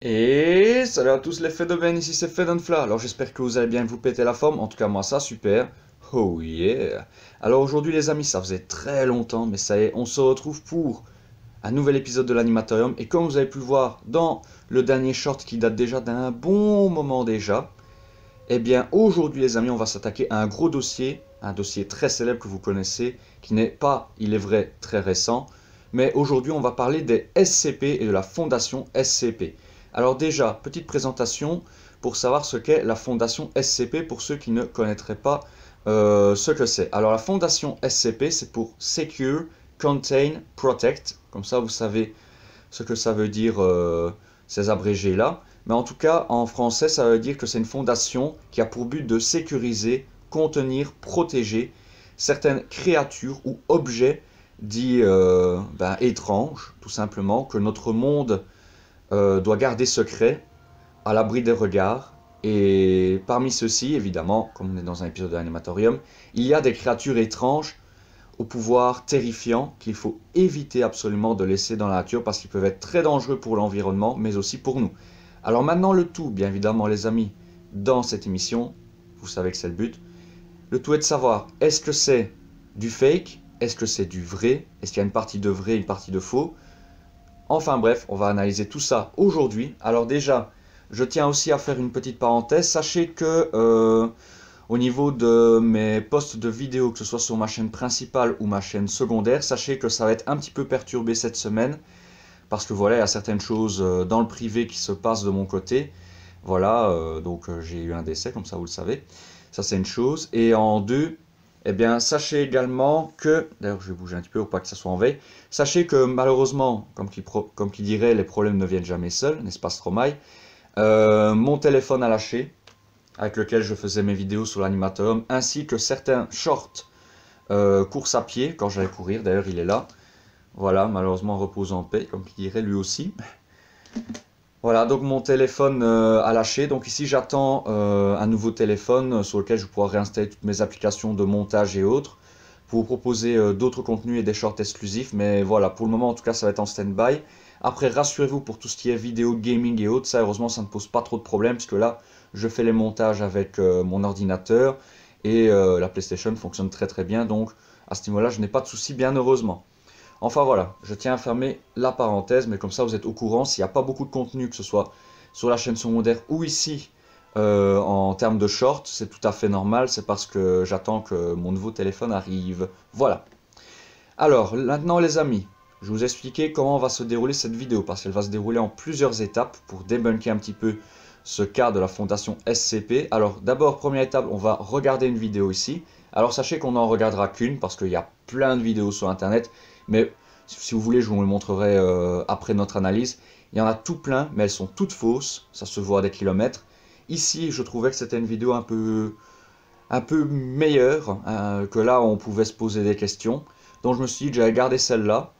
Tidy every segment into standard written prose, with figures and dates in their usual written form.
Et salut à tous les Fedoben, ici c'est Fedenfla. Alors j'espère que vous allez bien, vous péter la forme. En tout cas moi ça super. Oh yeah. Alors aujourd'hui les amis, ça faisait très longtemps, mais ça y est, on se retrouve pour un nouvel épisode de l'Animatorium. Et comme vous avez pu le voir dans le dernier short qui date déjà d'un bon moment déjà, eh bien aujourd'hui les amis, on va s'attaquer à un gros dossier, un dossier très célèbre que vous connaissez, qui n'est pas, il est vrai, très récent. Mais aujourd'hui on va parler des SCP et de la fondation SCP. Alors déjà, petite présentation pour savoir ce qu'est la fondation SCP pour ceux qui ne connaîtraient pas ce que c'est. Alors la fondation SCP, c'est pour Secure, Contain, Protect. Comme ça, vous savez ce que ça veut dire, ces abrégés-là. Mais en tout cas, en français, ça veut dire que c'est une fondation qui a pour but de sécuriser, contenir, protéger certaines créatures ou objets dits étranges, tout simplement, que notre monde doit garder secret, à l'abri des regards. Et parmi ceux-ci, évidemment, comme on est dans un épisode de l'Animatorium, il y a des créatures étranges au pouvoir terrifiant qu'il faut éviter absolument de laisser dans la nature parce qu'ils peuvent être très dangereux pour l'environnement, mais aussi pour nous. Alors maintenant le tout, bien évidemment les amis, dans cette émission, vous savez que c'est le but, le tout est de savoir, est-ce que c'est du fake, est-ce que c'est du vrai, est-ce qu'il y a une partie de vrai, une partie de faux. Enfin bref, on va analyser tout ça aujourd'hui. Alors déjà, je tiens aussi à faire une petite parenthèse. Sachez que au niveau de mes posts de vidéos, que ce soit sur ma chaîne principale ou ma chaîne secondaire, sachez que ça va être un petit peu perturbé cette semaine. Parce que voilà, il y a certaines choses dans le privé qui se passent de mon côté. Voilà, donc j'ai eu un décès, comme ça vous le savez. Ça c'est une chose. Et en deux, eh bien, sachez également que, d'ailleurs je vais bouger un petit peu pour pas que ça soit en veille, sachez que malheureusement, comme qui dirait, les problèmes ne viennent jamais seuls, n'est-ce pas Stromae, mon téléphone a lâché, avec lequel je faisais mes vidéos sur l'Animatorium, ainsi que certains shorts course à pied, quand j'allais courir, d'ailleurs il est là, voilà, malheureusement repose en paix, comme qui dirait lui aussi. Voilà, donc mon téléphone a lâché, donc ici j'attends un nouveau téléphone sur lequel je pourrai réinstaller toutes mes applications de montage et autres, pour vous proposer d'autres contenus et des shorts exclusifs, mais voilà, pour le moment en tout cas ça va être en stand-by. Après rassurez-vous pour tout ce qui est vidéo, gaming et autres, ça heureusement ça ne pose pas trop de problèmes, puisque là je fais les montages avec mon ordinateur, et la PlayStation fonctionne très très bien, donc à ce niveau-là je n'ai pas de soucis bien heureusement. Enfin voilà, je tiens à fermer la parenthèse, mais comme ça vous êtes au courant, s'il n'y a pas beaucoup de contenu, que ce soit sur la chaîne secondaire ou ici, en termes de short, c'est tout à fait normal, c'est parce que j'attends que mon nouveau téléphone arrive. Voilà. Alors, maintenant les amis, je vais vous expliquer comment va se dérouler cette vidéo, parce qu'elle va se dérouler en plusieurs étapes pour débunker un petit peu ce cas de la fondation SCP. Alors d'abord, première étape, on va regarder une vidéo ici. Alors sachez qu'on n'en regardera qu'une, parce qu'il y a plein de vidéos sur internet. Mais si vous voulez, je vous le montrerai après notre analyse. Il y en a tout plein, mais elles sont toutes fausses. Ça se voit à des kilomètres. Ici, je trouvais que c'était une vidéo un peu meilleure. Que là, on pouvait se poser des questions. Donc je me suis dit que j'allais garder celle-là.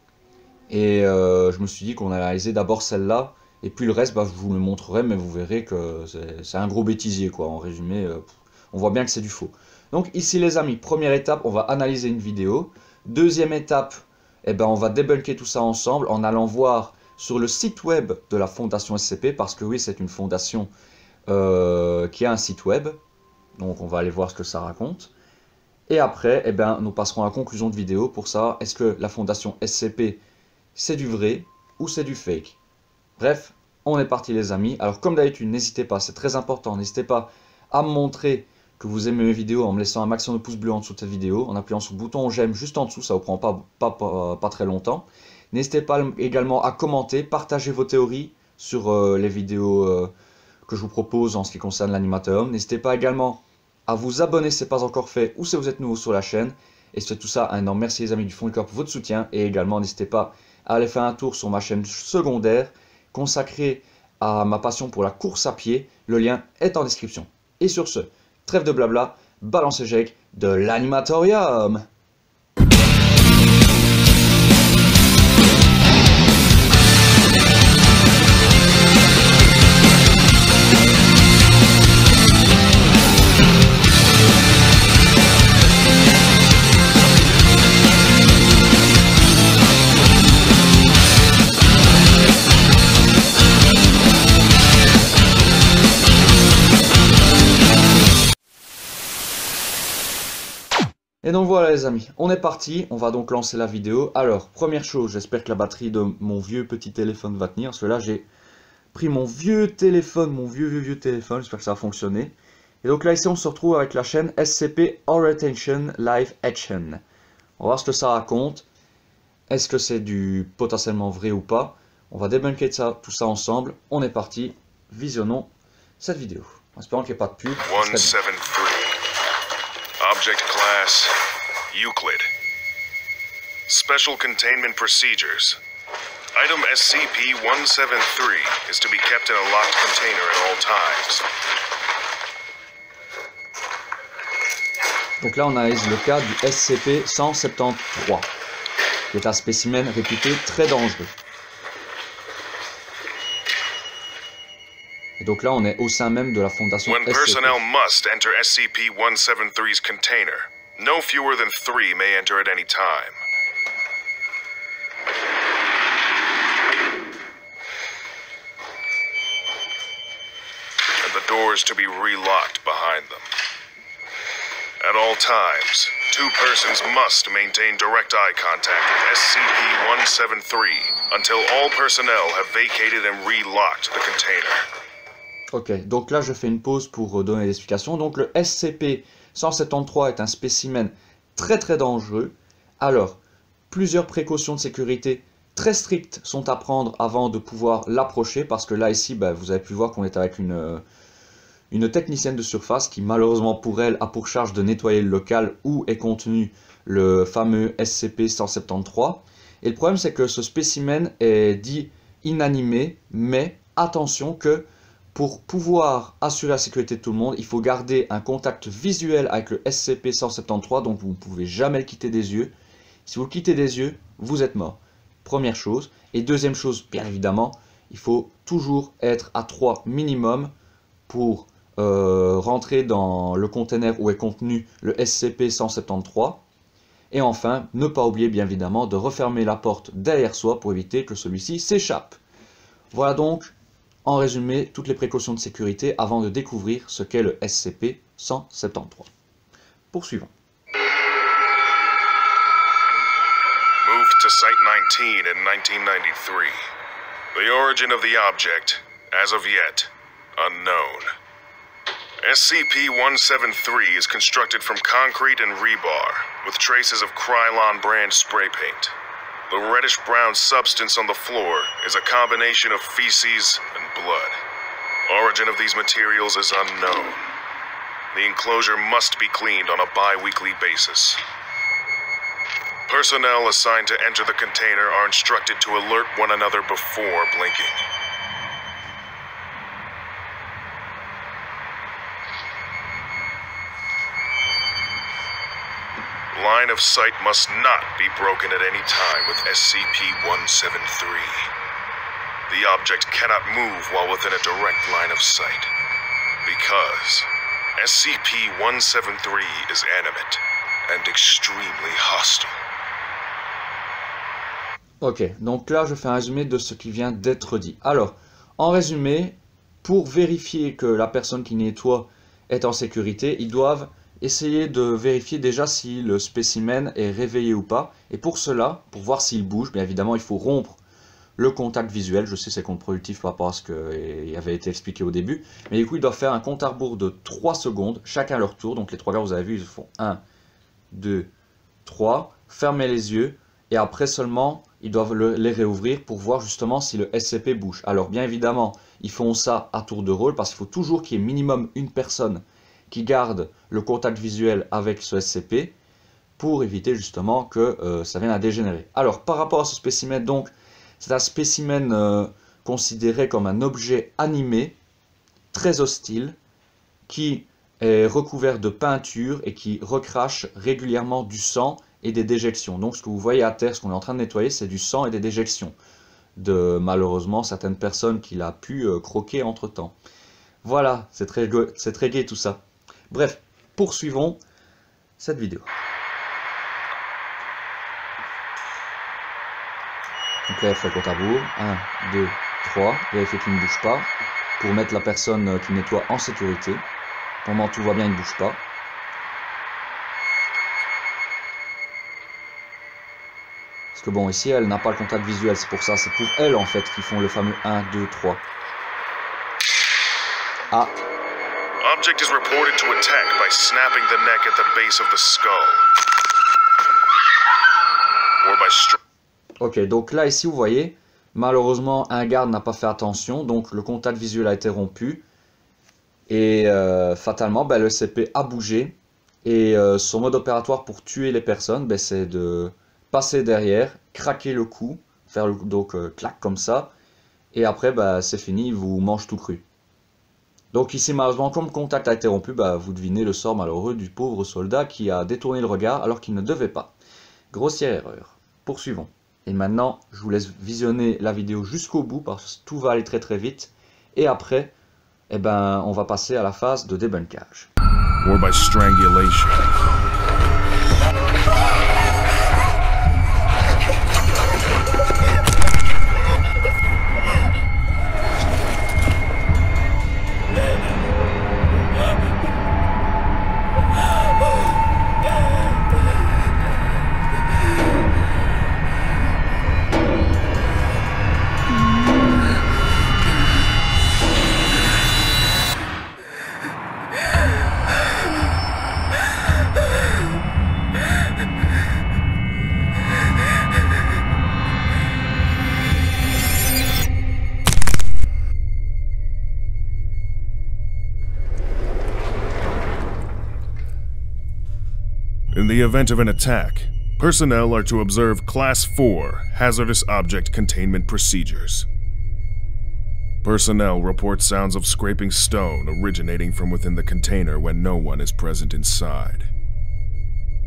Et je me suis dit qu'on allait analyser d'abord celle-là. Et puis le reste, je vous le montrerai, mais vous verrez que c'est un gros bêtisier, quoi. En résumé, on voit bien que c'est du faux. Donc ici, les amis, première étape, on va analyser une vidéo. Deuxième étape, eh ben, on va débunker tout ça ensemble en allant voir sur le site web de la fondation SCP, parce que oui, c'est une fondation qui a un site web, donc on va aller voir ce que ça raconte. Et après, eh ben, nous passerons à la conclusion de vidéo pour savoir est-ce que la fondation SCP, c'est du vrai ou c'est du fake. Bref, on est parti les amis. Alors comme d'habitude, n'hésitez pas, c'est très important, n'hésitez pas à me montrer que vous aimez mes vidéos en me laissant un maximum de pouces bleus en dessous de cette vidéo, en appuyant sur le bouton j'aime juste en dessous, ça vous prend pas très longtemps. N'hésitez pas également à commenter, partager vos théories sur les vidéos que je vous propose en ce qui concerne l'Animatorium. N'hésitez pas également à vous abonner si ce n'est pas encore fait ou si vous êtes nouveau sur la chaîne. Et c'est tout ça, un énorme merci les amis du fond du cœur pour votre soutien. Et également n'hésitez pas à aller faire un tour sur ma chaîne secondaire consacrée à ma passion pour la course à pied. Le lien est en description. Et sur ce, trêve de blabla, balancez Jake de l'Animatorium. Et donc voilà les amis, on est parti, on va donc lancer la vidéo. Alors, première chose, j'espère que la batterie de mon vieux petit téléphone va tenir. Parce que là, j'ai pris mon vieux téléphone, mon vieux téléphone, j'espère que ça va fonctionner. Et donc là, ici, on se retrouve avec la chaîne SCP Our Attention Live Action. On va voir ce que ça raconte. Est-ce que c'est du potentiellement vrai ou pas? On va débunker tout ça ensemble. On est parti, visionnons cette vidéo. En espérant qu'il n'y ait pas de pub. 173. Object class, Euclid. Special containment procedures. Item SCP-173 is to be kept in a locked container at all times. Donc là, on analyse le cas du SCP-173, qui est un spécimen réputé très dangereux. Et donc là, on est au sein même de la fondation When SCP. personnel must enter SCP-173's container, no fewer than 3 may enter at any time. And the doors to be relocked behind them. At all times, 2 persons must maintain direct eye contact with SCP-173 until all personnel have vacated and relocked the container. Ok, donc là je fais une pause pour donner des explications. Donc le SCP-173 est un spécimen très dangereux. Alors, plusieurs précautions de sécurité très strictes sont à prendre avant de pouvoir l'approcher. Parce que là ici, vous avez pu voir qu'on est avec une technicienne de surface qui malheureusement pour elle a pour charge de nettoyer le local où est contenu le fameux SCP-173. Et le problème c'est que ce spécimen est dit inanimé, mais attention que pour pouvoir assurer la sécurité de tout le monde, il faut garder un contact visuel avec le SCP-173, donc vous ne pouvez jamais le quitter des yeux. Si vous le quittez des yeux, vous êtes mort. Première chose. Et deuxième chose, bien évidemment, il faut toujours être à 3 minimum pour rentrer dans le container où est contenu le SCP-173. Et enfin, ne pas oublier bien évidemment de refermer la porte derrière soi pour éviter que celui-ci s'échappe. Voilà donc, en résumé, toutes les précautions de sécurité avant de découvrir ce qu'est le SCP-173. Poursuivons. Moved to Site 19 in 1993. The origin of the object, as of yet, unknown. SCP-173 is constructed from concrete and rebar, with traces of Krylon brand spray paint. The reddish-brown substance on the floor is a combination of feces and blood. Origin of these materials is unknown. The enclosure must be cleaned on a bi-weekly basis. Personnel assigned to enter the container are instructed to alert one another before blinking. Line of sight must not be broken at any time with SCP-173. The object cannot move while within a direct line of sight, because SCP-173 is animate and extremely hostile. Ok, donc là je fais un résumé de ce qui vient d'être dit. Alors, en résumé, pour vérifier que la personne qui nettoie est en sécurité, ils doivent essayer de vérifier déjà si le spécimen est réveillé ou pas. Et pour cela, pour voir s'il bouge, bien évidemment, il faut rompre le contact visuel. Je sais c'est contre-productif par rapport à ce qui avait été expliqué au début. Mais du coup, ils doivent faire un compte à rebours de 3 secondes, chacun leur tour. Donc les 3 gars, vous avez vu, ils font 1, 2, 3. Fermez les yeux. Et après seulement, ils doivent les réouvrir pour voir justement si le SCP bouge. Alors bien évidemment, ils font ça à tour de rôle parce qu'il faut toujours qu'il y ait minimum une personne qui garde le contact visuel avec ce SCP pour éviter justement que ça vienne à dégénérer. Alors par rapport à ce spécimen, donc c'est un spécimen considéré comme un objet animé, très hostile, qui est recouvert de peinture et qui recrache régulièrement du sang et des déjections. Donc ce que vous voyez à terre, ce qu'on est en train de nettoyer, c'est du sang et des déjections de malheureusement certaines personnes qu'il a pu croquer entre temps. Voilà, c'est très gai tout ça. Bref, poursuivons cette vidéo. Donc là, il fait le compte à rebours. 1, 2, 3. Vérifiez qu'il ne bouge pas. Pour mettre la personne qui nettoie en sécurité. Pour le moment, tout va bien, il ne bouge pas. Parce que bon, ici, elle n'a pas le contact visuel, c'est pour ça. C'est pour elle, en fait, qu'ils font le fameux 1, 2, 3. Ah. Object is reported to attack by snapping the neck at the base of the skull. Or by ok, donc là, ici, vous voyez, malheureusement, un garde n'a pas fait attention, donc le contact visuel a été rompu. Et fatalement, ben, le SCP a bougé. Et son mode opératoire pour tuer les personnes, ben, c'est de passer derrière, craquer le cou, faire le, donc clac comme ça. Et après, ben, c'est fini, il vous mange tout cru. Donc ici, malheureusement, comme le contact a été rompu, ben, vous devinez le sort malheureux du pauvre soldat qui a détourné le regard alors qu'il ne devait pas. Grossière erreur. Poursuivons. Et maintenant, je vous laisse visionner la vidéo jusqu'au bout parce que tout va aller très très vite. Et après, eh ben, on va passer à la phase de débunkage. Or by strangulation. In the event of an attack, personnel are to observe Class 4 hazardous object containment procedures. Personnel report sounds of scraping stone originating from within the container when no one is present inside.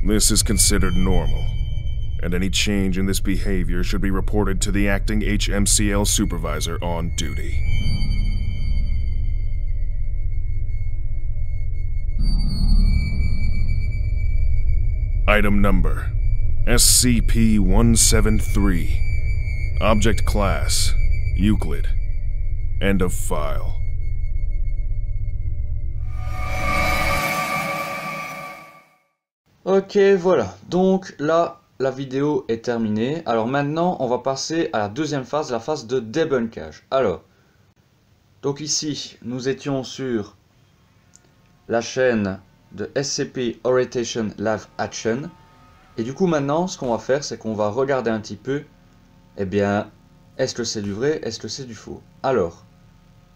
This is considered normal, and any change in this behavior should be reported to the acting HMCL supervisor on duty. Item number, SCP-173. Object class, Euclid. End of file. Ok, voilà. Donc là, la vidéo est terminée. Alors maintenant, on va passer à la deuxième phase, la phase de débunkage. Alors, donc ici, nous étions sur la chaîne de SCP Orientation Live Action. Et du coup maintenant ce qu'on va faire c'est qu'on va regarder un petit peu, eh bien, est-ce que c'est du vrai, est-ce que c'est du faux. Alors,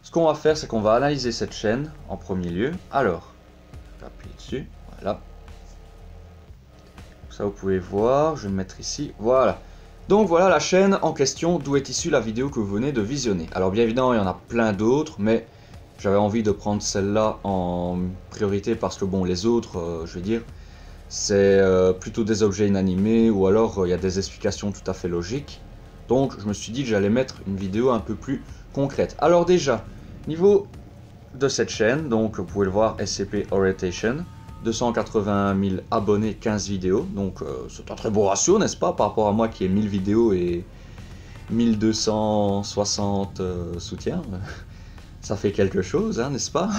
ce qu'on va faire c'est qu'on va analyser cette chaîne en premier lieu. Alors, je vais appuyer dessus, voilà. Ça vous pouvez voir, je vais me mettre ici, voilà. Donc voilà la chaîne en question d'où est issue la vidéo que vous venez de visionner. Alors bien évidemment il y en a plein d'autres, mais j'avais envie de prendre celle-là en priorité parce que bon, les autres, je veux dire, c'est plutôt des objets inanimés ou alors il y a des explications tout à fait logiques. Donc je me suis dit que j'allais mettre une vidéo un peu plus concrète. Alors déjà, niveau de cette chaîne, donc vous pouvez le voir, SCP Orientation, 281 000 abonnés, 15 vidéos. Donc c'est un très beau ratio, n'est-ce pas, par rapport à moi qui ai 1000 vidéos et 1260 soutiens. Ça fait quelque chose, hein, n'est-ce pas?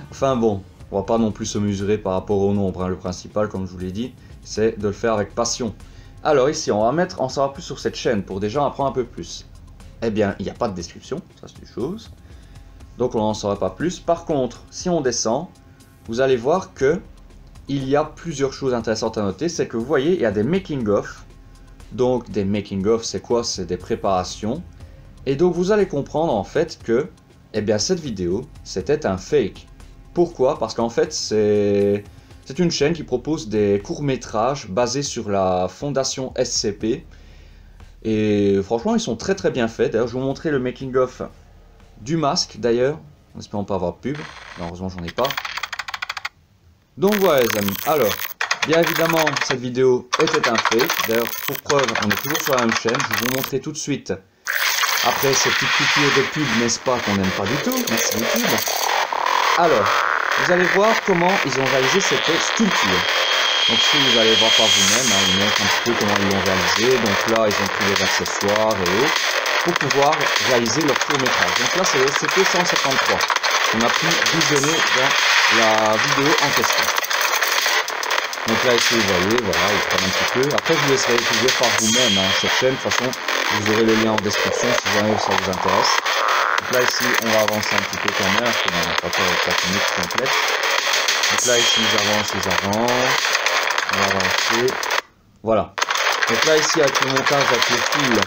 Enfin bon, on va pas non plus se mesurer par rapport au nombre, hein. Le principal, comme je vous l'ai dit, c'est de le faire avec passion. Alors ici, on va en savoir plus sur cette chaîne pour déjà en apprendre un peu plus. Eh bien, il n'y a pas de description, ça c'est une chose. Donc on n'en saura pas plus. Par contre, si on descend, vous allez voir que il y a plusieurs choses intéressantes à noter. C'est que vous voyez, il y a des making-of. Donc des making-of, c'est quoi? C'est des préparations. Et donc vous allez comprendre en fait que eh bien cette vidéo, c'était un fake. Pourquoi? Parce qu'en fait, c'est une chaîne qui propose des courts-métrages basés sur la fondation SCP. Et franchement, ils sont très très bien faits. D'ailleurs, je vais vous montrer le making-of du masque, d'ailleurs. En espérant pas avoir de pub. Malheureusement, j'en ai pas. Donc voilà les amis. Alors, bien évidemment, cette vidéo était un fake. D'ailleurs, pour preuve, on est toujours sur la même chaîne. Je vais vous montrer tout de suite. Après ces petites coupures de pub, n'est-ce pas, qu'on n'aime pas du tout, merci YouTube. Alors, vous allez voir comment ils ont réalisé cette sculpture. Donc ici, vous allez voir par vous-même, hein, ils montrent un petit peu comment ils l'ont réalisé. Donc là, ils ont pris les accessoires et autres pour pouvoir réaliser leur court-métrage. Donc là, c'est le SCP-173 qu'on a pu visionner dans la vidéo en question. Donc là ici vous voyez, voilà, il prend un petit peu. Après je vous laisserai découvrir par vous-même hein, cette chaîne. De toute façon, vous aurez le lien en description si jamais ça vous intéresse. Donc là ici on va avancer un petit peu quand même, parce qu'on n'a pas encore 4 minutes complètes. Donc là ici ils avancent. On va avancer. Voilà. Donc là ici avec le montage avec les fils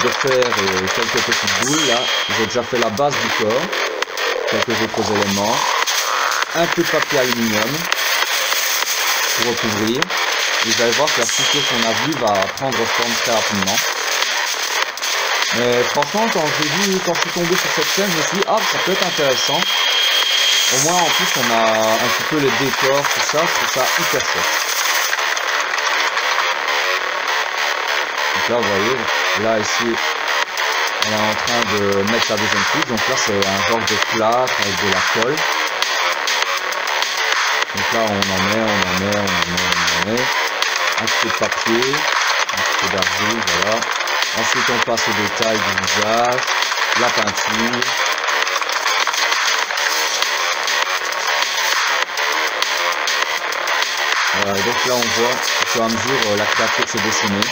de fer et quelques petites boules, là, j'ai déjà fait la base du corps, quelques autres éléments, un peu de papier aluminium pour recouvrir. Et vous allez voir que la structure qu'on a vue va prendre forme très rapidement. Mais franchement, quand je suis tombé sur cette chaîne, je me suis dit, ah, ça peut être intéressant. Au moins, en plus, on a un petit peu les décors, tout ça, je trouve ça hyper chouette. Donc là, vous voyez, là, ici, on est en train de mettre la deuxième couche. Donc là, c'est un genre de plâtre avec de la colle. Donc là, on en met. Un petit peu de papier, un petit peu d'argile, voilà. Ensuite, on passe au détail du visage, la peinture. Voilà, donc là, on voit au fur et à mesure la créature se dessiner.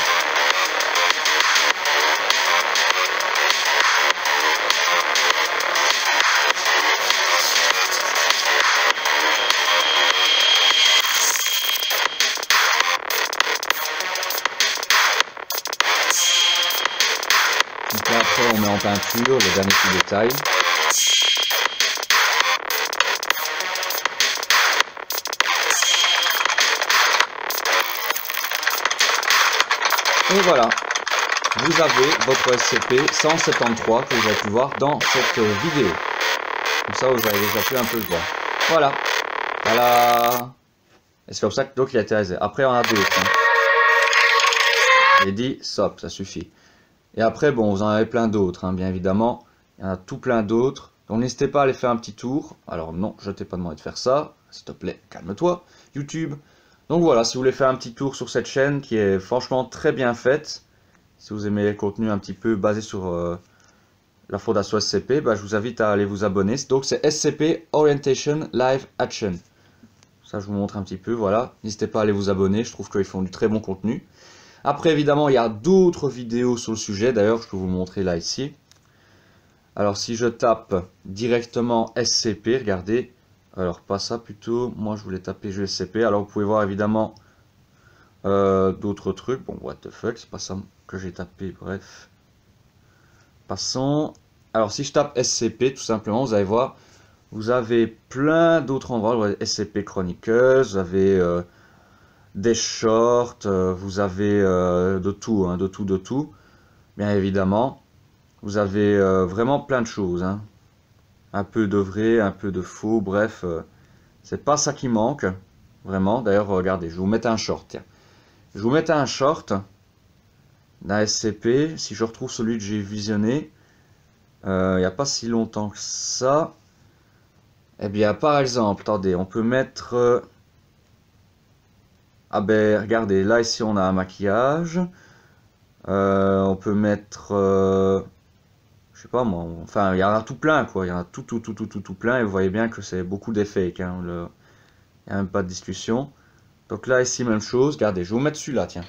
Donc là, après, on met en peinture le dernier petit détail. Et voilà, vous avez votre SCP-173 que vous avez pu voir dans cette vidéo. Comme ça, vous avez déjà pu un peu le voir. Voilà. Voilà. Et c'est comme ça que donc il a été réalisé. Après, on a d'autres. Hein. J'ai dit, stop, ça suffit. Et après, bon, vous en avez plein d'autres, hein, bien évidemment. Il y en a tout plein d'autres. Donc n'hésitez pas à aller faire un petit tour. Alors non, je t'ai pas demandé de faire ça. S'il te plaît, calme-toi, YouTube. Donc voilà, si vous voulez faire un petit tour sur cette chaîne qui est franchement très bien faite, si vous aimez les contenus un petit peu basés sur la Fondation SCP, bah, je vous invite à aller vous abonner. Donc c'est SCP Orientation Live Action. Ça je vous montre un petit peu, voilà. N'hésitez pas à aller vous abonner, je trouve qu'ils font du très bon contenu. Après évidemment, il y a d'autres vidéos sur le sujet, d'ailleurs je peux vous le montrer là ici. Alors si je tape directement SCP, regardez. Alors pas ça plutôt, moi je voulais taper GSCP, alors vous pouvez voir évidemment d'autres trucs, bon what the fuck, c'est pas ça que j'ai tapé, bref. Passons, alors si je tape SCP tout simplement, vous allez voir, vous avez plein d'autres endroits, SCP Chronicles, vous avez des shorts, vous avez de tout, hein, de tout, bien évidemment. Vous avez vraiment plein de choses, hein. Un peu de vrai, un peu de faux, bref, c'est pas ça qui manque, vraiment. D'ailleurs, regardez, je vais vous mettre un short, tiens. Je vais vous mettre un short d'un SCP, si je retrouve celui que j'ai visionné, il n'y a pas si longtemps que ça. Eh bien, par exemple, attendez, on peut mettre... Ah ben, regardez, là, ici, on a un maquillage. On peut mettre... je sais pas moi, enfin il y en a tout plein quoi, il y en a tout plein et vous voyez bien que c'est beaucoup des fakes, hein, il n'y a même pas de discussion. Donc là ici même chose, regardez, je vais vous mettre celui-là, tiens.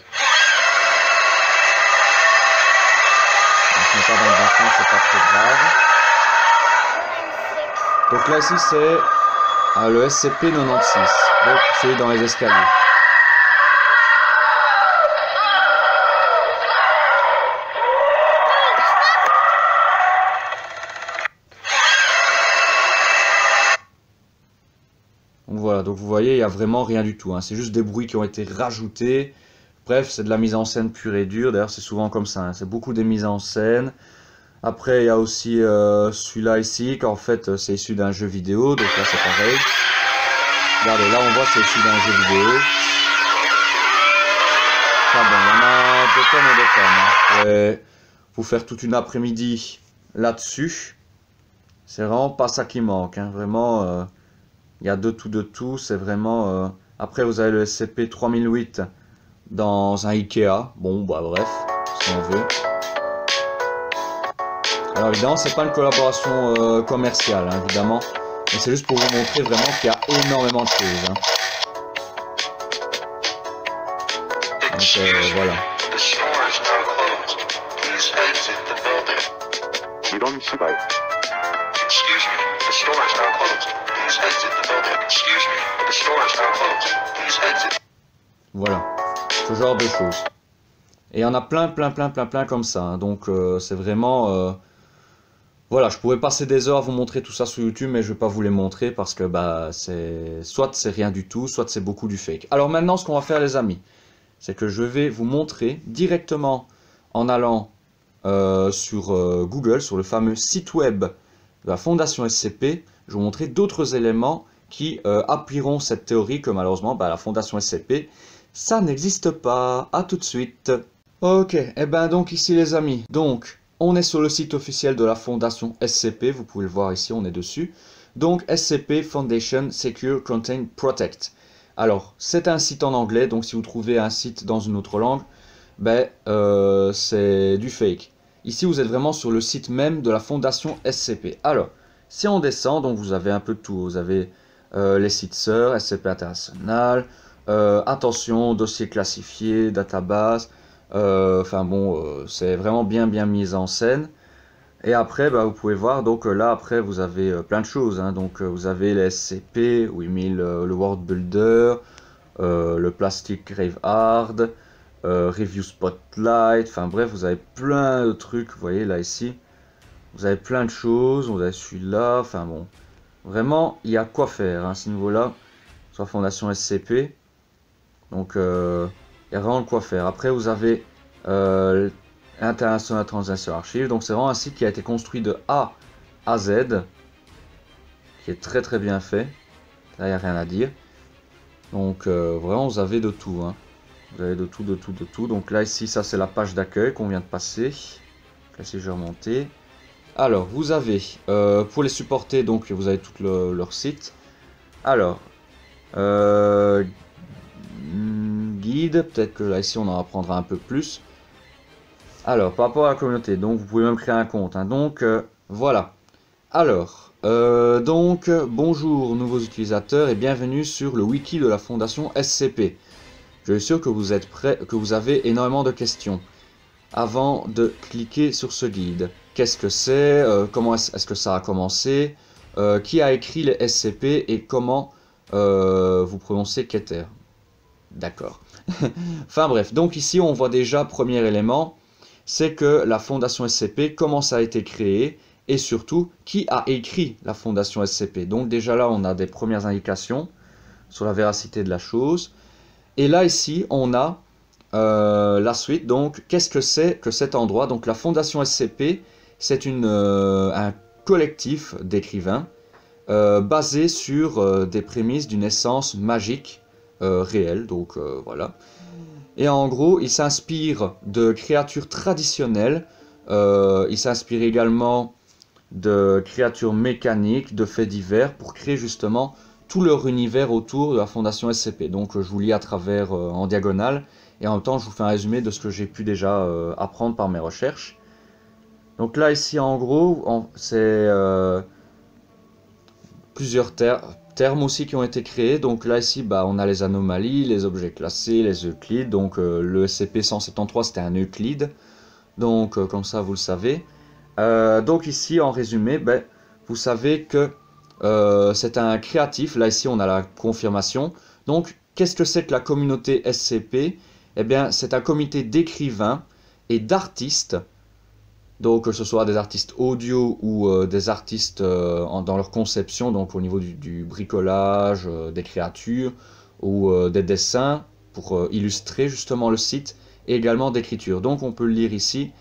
On ne pas dans le bon sens, c'est pas très grave. Donc là ici c'est le SCP-96, donc celui dans les escaliers. Voilà, donc vous voyez, il n'y a vraiment rien du tout, hein. C'est juste des bruits qui ont été rajoutés. Bref, c'est de la mise en scène pure et dure. D'ailleurs, c'est souvent comme ça, hein. C'est beaucoup des mises en scène. Après, il y a aussi celui-là ici, qu'en fait, c'est issu d'un jeu vidéo. Donc là, c'est pareil. Regardez, là, on voit que c'est issu d'un jeu vidéo. Enfin bon, il y en a des tonnes et des tonnes, hein. Ouais, vous faire toute une après-midi là-dessus. C'est vraiment pas ça qui manque, hein. Vraiment... il y a de tout, c'est vraiment... Après, vous avez le SCP-3008 dans un Ikea. Bon, bah bref, si on veut. Alors évidemment, c'est pas une collaboration commerciale, hein, évidemment. Mais c'est juste pour vous montrer vraiment qu'il y a énormément de choses, hein. Voilà. Voilà, ce genre de choses. Et il y en a plein comme ça, hein. Donc c'est vraiment... Voilà, je pourrais passer des heures à vous montrer tout ça sur YouTube, mais je ne vais pas vous les montrer parce que bah, soit c'est rien du tout, soit c'est beaucoup du fake. Alors maintenant, ce qu'on va faire les amis, c'est que je vais vous montrer directement en allant sur Google, sur le fameux site web de la Fondation SCP, je vais vous montrer d'autres éléments qui appuieront cette théorie que malheureusement, bah, la Fondation SCP, ça n'existe pas. À tout de suite. Ok, et ben donc ici les amis, donc on est sur le site officiel de la Fondation SCP, vous pouvez le voir ici, on est dessus. Donc SCP Foundation Secure Contain Protect. Alors, c'est un site en anglais, donc si vous trouvez un site dans une autre langue, ben, c'est du fake. Ici, vous êtes vraiment sur le site même de la Fondation SCP. Alors, si on descend, donc vous avez un peu de tout. Vous avez les sites sœurs, SCP International, attention, dossier classifié, database. Enfin bon, c'est vraiment bien mis en scène. Et après, bah, vous pouvez voir, donc là, après, vous avez plein de choses. Hein. Donc, vous avez les SCP, où il met le World Builder, le Plastic Graveyard, Review Spotlight. Enfin bref, vous avez plein de trucs. Vous voyez là, ici, vous avez plein de choses. Vous avez celui-là. Enfin bon, vraiment, il y a quoi faire hein, à ce niveau-là, sur la Fondation SCP. Donc, il y a vraiment quoi faire. Après, vous avez International Translation Archive. Donc, c'est vraiment un site qui a été construit de A à Z, qui est très bien fait. Là, il n'y a rien à dire. Donc, vraiment, vous avez de tout. Hein. Vous avez de tout. Donc, là, ici, ça, c'est la page d'accueil qu'on vient de passer. Là, si je vais remonter. Alors, vous avez, pour les supporter, donc, vous avez tout leur site. Alors, guide, peut-être que là ici on en apprendra un peu plus. Alors par rapport à la communauté, donc vous pouvez même créer un compte hein. Donc voilà. Alors donc bonjour nouveaux utilisateurs et bienvenue sur le wiki de la Fondation SCP. Je suis sûr que vous êtes prêts, que vous avez énormément de questions. Avant de cliquer sur ce guide, qu'est-ce que c'est, comment est-ce que ça a commencé, qui a écrit les SCP et comment vous prononcez Keter. D'accord. Enfin bref, donc ici on voit déjà, premier élément, c'est que la Fondation SCP, comment ça a été créé, et surtout, qui a écrit la Fondation SCP. Donc déjà là, on a des premières indications sur la véracité de la chose. Et là, ici, on a la suite. Donc, qu'est-ce que c'est que cet endroit? Donc la Fondation SCP, c'est un collectif d'écrivains basé sur des prémices d'une essence magique réelle, donc voilà. Et en gros, il s'inspire de créatures traditionnelles, il s'inspire également de créatures mécaniques, de faits divers, pour créer justement tout leur univers autour de la Fondation SCP. Donc je vous lis à travers en diagonale, et en même temps je vous fais un résumé de ce que j'ai pu déjà apprendre par mes recherches. Donc là ici en gros, c'est plusieurs termes aussi qui ont été créés. Donc là ici bah, on a les anomalies, les objets classés, les Euclides. Donc le SCP-173 c'était un Euclide, donc comme ça vous le savez. Donc ici en résumé, ben, vous savez que c'est un créatif. Là ici on a la confirmation. Donc qu'est-ce que c'est que la communauté SCP? Eh bien c'est un comité d'écrivains et d'artistes. Donc que ce soit des artistes audio ou des artistes dans leur conception, donc au niveau du bricolage, des créatures ou des dessins pour illustrer justement le site, et également d'écriture. Donc on peut lire ici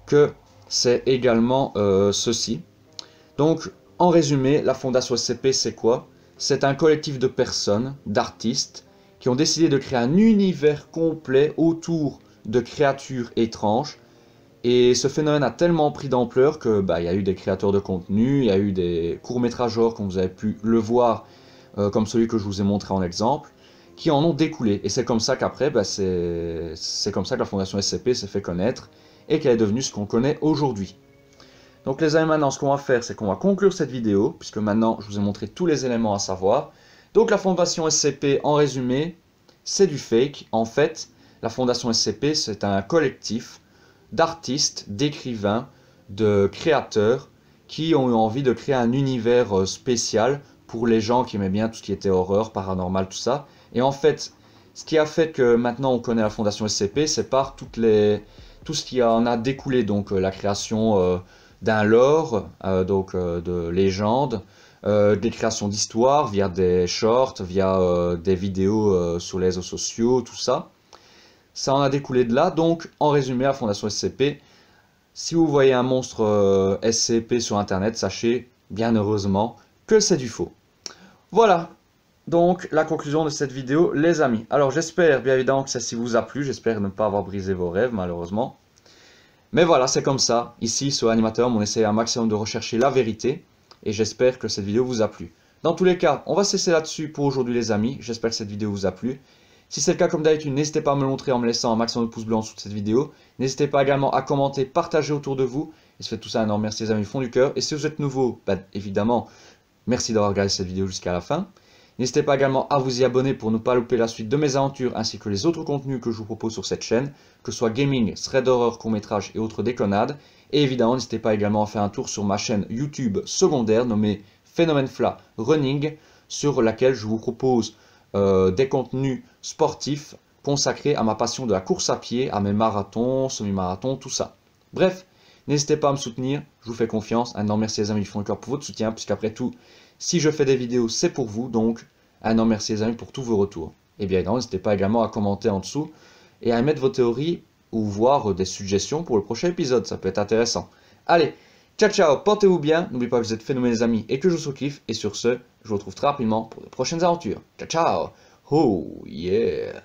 que c'est également ceci. Donc en résumé, la Fondation SCP c'est quoi? C'est un collectif de personnes, d'artistes, qui ont décidé de créer un univers complet autour de créatures étranges. Et ce phénomène a tellement pris d'ampleur que bah, y a eu des créateurs de contenu, il y a eu des courts-métrageurs, comme vous avez pu le voir, comme celui que je vous ai montré en exemple, qui en ont découlé. Et c'est comme ça qu'après, bah, c'est comme ça que la Fondation SCP s'est fait connaître et qu'elle est devenue ce qu'on connaît aujourd'hui. Donc les amis, maintenant ce qu'on va faire, c'est qu'on va conclure cette vidéo, puisque maintenant je vous ai montré tous les éléments à savoir. Donc la Fondation SCP, en résumé, c'est du fake. En fait, La Fondation SCP, c'est un collectif d'artistes, d'écrivains, de créateurs qui ont eu envie de créer un univers spécial pour les gens qui aimaient bien tout ce qui était horreur, paranormal, tout ça. Et en fait, ce qui a fait que maintenant on connaît la Fondation SCP, c'est par tout ce qui en a découlé, donc la création d'un lore, de légendes, des créations d'histoires via des shorts, via des vidéos sur les réseaux sociaux, tout ça. Ça en a découlé de là, donc en résumé, la Fondation SCP, si vous voyez un monstre SCP sur internet, sachez bien heureusement que c'est du faux. Voilà, donc la conclusion de cette vidéo, les amis. Alors j'espère bien évidemment que celle-ci vous a plu, j'espère ne pas avoir brisé vos rêves malheureusement. Mais voilà, c'est comme ça, ici sur Animateur, on essaie un maximum de rechercher la vérité, et j'espère que cette vidéo vous a plu. Dans tous les cas, on va cesser là-dessus pour aujourd'hui les amis, j'espère que cette vidéo vous a plu. Si c'est le cas comme d'habitude, n'hésitez pas à me le montrer en me laissant un maximum de pouces bleus en dessous de cette vidéo. N'hésitez pas également à commenter, partager autour de vous. Et ça fait tout ça un énorme merci les amis du fond du cœur. Et si vous êtes nouveau, évidemment, merci d'avoir regardé cette vidéo jusqu'à la fin. N'hésitez pas également à vous y abonner pour ne pas louper la suite de mes aventures ainsi que les autres contenus que je vous propose sur cette chaîne, que ce soit gaming, thread horror, court-métrage et autres déconnades. Et évidemment, n'hésitez pas également à faire un tour sur ma chaîne YouTube secondaire nommée Phénomène-Fla Running, sur laquelle je vous propose des contenus sportifs consacrés à ma passion de la course à pied, à mes marathons, semi-marathons, tout ça. Bref, n'hésitez pas à me soutenir, je vous fais confiance. Un énorme merci les amis du fond du cœur pour votre soutien, puisqu'après tout, si je fais des vidéos, c'est pour vous, donc un énorme merci les amis pour tous vos retours. Et bien évidemment, n'hésitez pas également à commenter en dessous et à émettre vos théories ou voir des suggestions pour le prochain épisode, ça peut être intéressant. Allez, ciao ciao, portez-vous bien, n'oubliez pas que vous êtes phénoménal les amis et que je vous kiffe, et sur ce, je vous retrouve très rapidement pour de prochaines aventures. Ciao ciao, oh yeah.